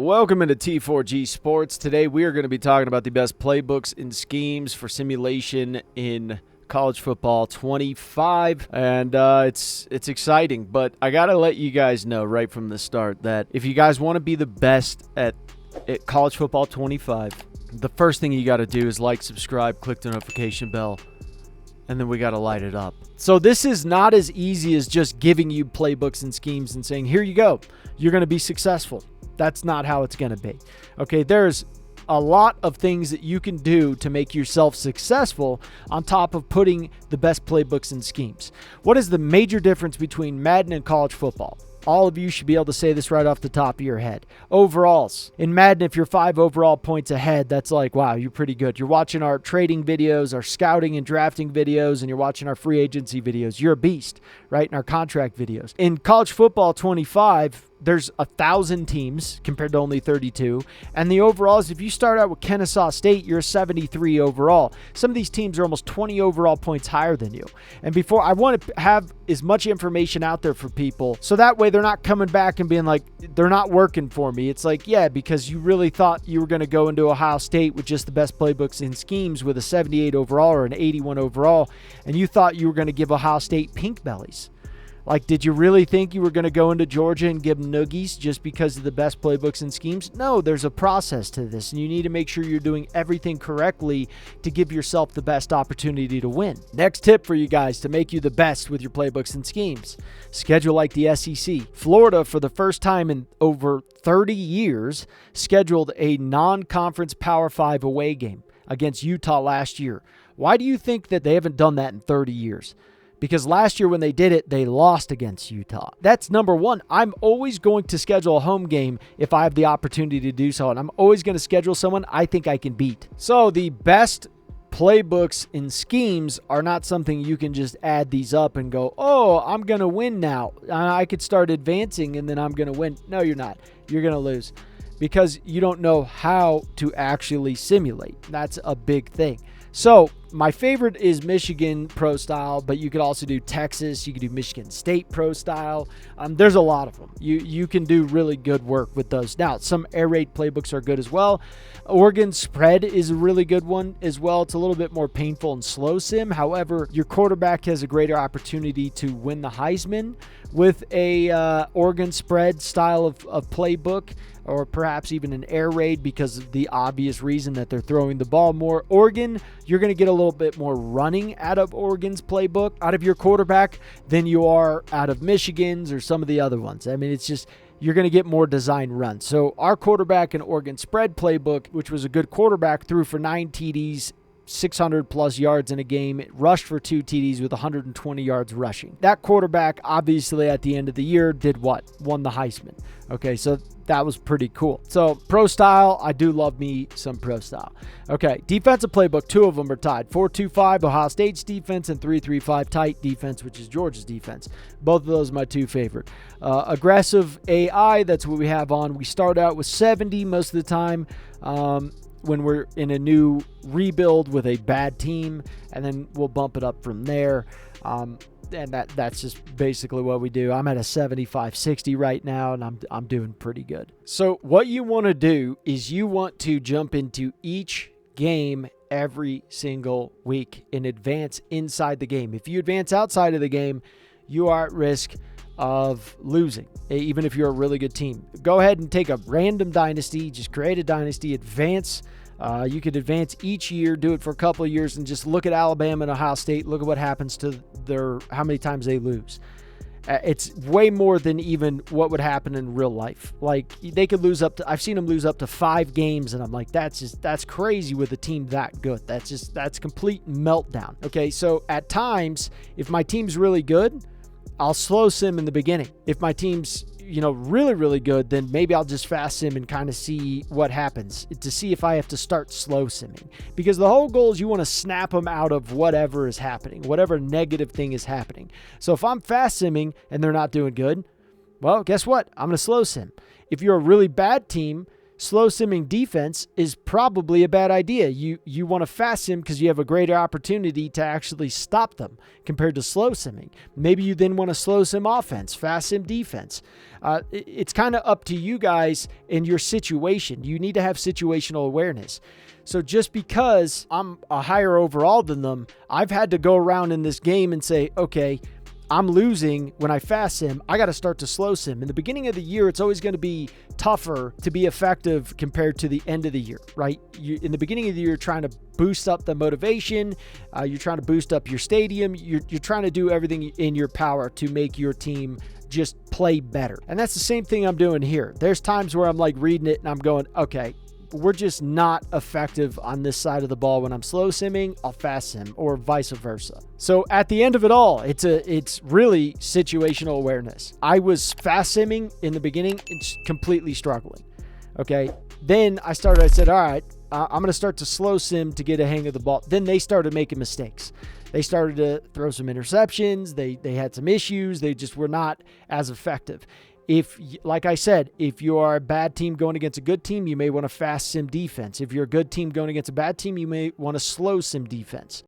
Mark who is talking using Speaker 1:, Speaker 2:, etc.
Speaker 1: Welcome into T4G Sports. Today we are going to be talking about the best playbooks and schemes for simulation in college football 25, and it's exciting, but I got to let you guys know right from the start that if you guys want to be the best at college football 25, the first thing you got to do is like, subscribe, click the notification bell, and then we got to light it up. So this is not as easy as just giving you playbooks and schemes and saying, here you go, you're going to be successful. That's not how it's going to be. Okay, there's a lot of things that you can do to make yourself successful on top of putting the best playbooks and schemes. What is the major difference between Madden and college football? All of you should be able to say this right off the top of your head. Overalls. In Madden, if you're 5 overall points ahead, that's like, wow, you're pretty good. You're watching our trading videos, our scouting and drafting videos, and you're watching our free agency videos. You're a beast, right? And our contract videos. In college football 25, there's 1,000 teams compared to only 32. And the overalls, if you start out with Kennesaw State, you're a 73 overall. Some of these teams are almost 20 overall points higher than you. And before, I want to have as much information out there for people so that way they're not coming back and being like, they're not working for me. It's like, yeah, because you really thought you were going to go into Ohio State with just the best playbooks and schemes with a 78 overall or an 81 overall, and you thought you were going to give Ohio State pink bellies. Like, did you really think you were going to go into Georgia and give them noogies just because of the best playbooks and schemes? No, there's a process to this, and you need to make sure you're doing everything correctly to give yourself the best opportunity to win. Next tip for you guys to make you the best with your playbooks and schemes. Schedule like the SEC. Florida, for the first time in over 30 years, scheduled a non-conference Power 5 away game against Utah last year. Why do you think that they haven't done that in 30 years? Because last year when they did it, they lost against Utah. That's number one. I'm always going to schedule a home game if I have the opportunity to do so. And I'm always going to schedule someone I think I can beat. So the best playbooks and schemes are not something you can just add these up and go, oh, I'm going to win now. I could start advancing and then I'm going to win. No, you're not. You're going to lose because you don't know how to actually simulate. That's a big thing. So my favorite is Michigan Pro Style, but you could also do Texas. You could do Michigan State Pro Style. There's a lot of them. You can do really good work with those. Now, some air raid playbooks are good as well. Oregon Spread is a really good one as well. It's a little bit more painful and slow sim. However, your quarterback has a greater opportunity to win the Heisman with a Oregon Spread style of playbook, or perhaps even an air raid because of the obvious reason that they're throwing the ball more. Oregon, you're going to get a little bit more running out of Oregon's playbook, out of your quarterback, than you are out of Michigan's or some of the other ones. I mean, it's just, you're going to get more design runs. So our quarterback in Oregon Spread playbook, which was a good quarterback, threw for 9 TDs, 600 plus yards in a game. It rushed for 2 TDs with 120 yards rushing. That quarterback, obviously, at the end of the year, did what? Won the Heisman. Okay, so that was pretty cool. So pro style, I do love me some pro style. Okay, defensive playbook, 2 of them are tied. 4-2-5, Ohio State's defense, and 3-3-5, tight defense, which is Georgia's defense. Both of those are my 2 favorite. Aggressive AI, that's what we have on. We start out with 70 most of the time. When we're in a new rebuild with a bad team, and then we'll bump it up from there. And that's just basically what we do. I'm at a 75-60 right now, and I'm doing pretty good. So what you want to do is you want to jump into each game every single week and advance inside the game. If you advance outside of the game, you are at risk of losing, even if you're a really good team. Go ahead and take a random dynasty, just create a dynasty, advance. You could advance each year, do it for a couple of years, and just look at Alabama and Ohio State. Look at what happens to how many times they lose. It's way more than even what would happen in real life. Like, they could lose I've seen them lose up to 5 games, and I'm like, that's crazy with a team that good. That's complete meltdown. Okay, so at times, if my team's really good, I'll slow sim in the beginning. If my team's, really, really good, then maybe I'll just fast sim and kind of see what happens to see if I have to start slow simming. Because the whole goal is you want to snap them out of whatever is happening, whatever negative thing is happening. So if I'm fast simming and they're not doing good, well, guess what? I'm going to slow sim. If you're a really bad team, slow simming defense is probably a bad idea. You want to fast sim because you have a greater opportunity to actually stop them compared to slow simming. Maybe you then want to slow sim offense, fast sim defense. It's kind of up to you guys and your situation. You need to have situational awareness. So just because I'm a higher overall than them, I've had to go around in this game and say, okay, I'm losing when I fast sim. I got to start to slow sim. In the beginning of the year, it's always going to be tougher to be effective compared to the end of the year, right? In the beginning of the year, you're trying to boost up the motivation. You're trying to boost up your stadium. You're trying to do everything in your power to make your team just play better. And that's the same thing I'm doing here. There's times where I'm like reading it and I'm going, okay, we're just not effective on this side of the ball. When I'm slow simming, I'll fast sim, or vice versa. So at the end of it all, it's really situational awareness. I was fast simming in the beginning, it's completely struggling. Okay. Then I said, all right, I'm going to start to slow sim to get a hang of the ball. Then they started making mistakes. They started to throw some interceptions. They had some issues. They just were not as effective. If, like I said, if you are a bad team going against a good team, you may want to fast sim defense. If you're a good team going against a bad team, you may want to slow sim defense.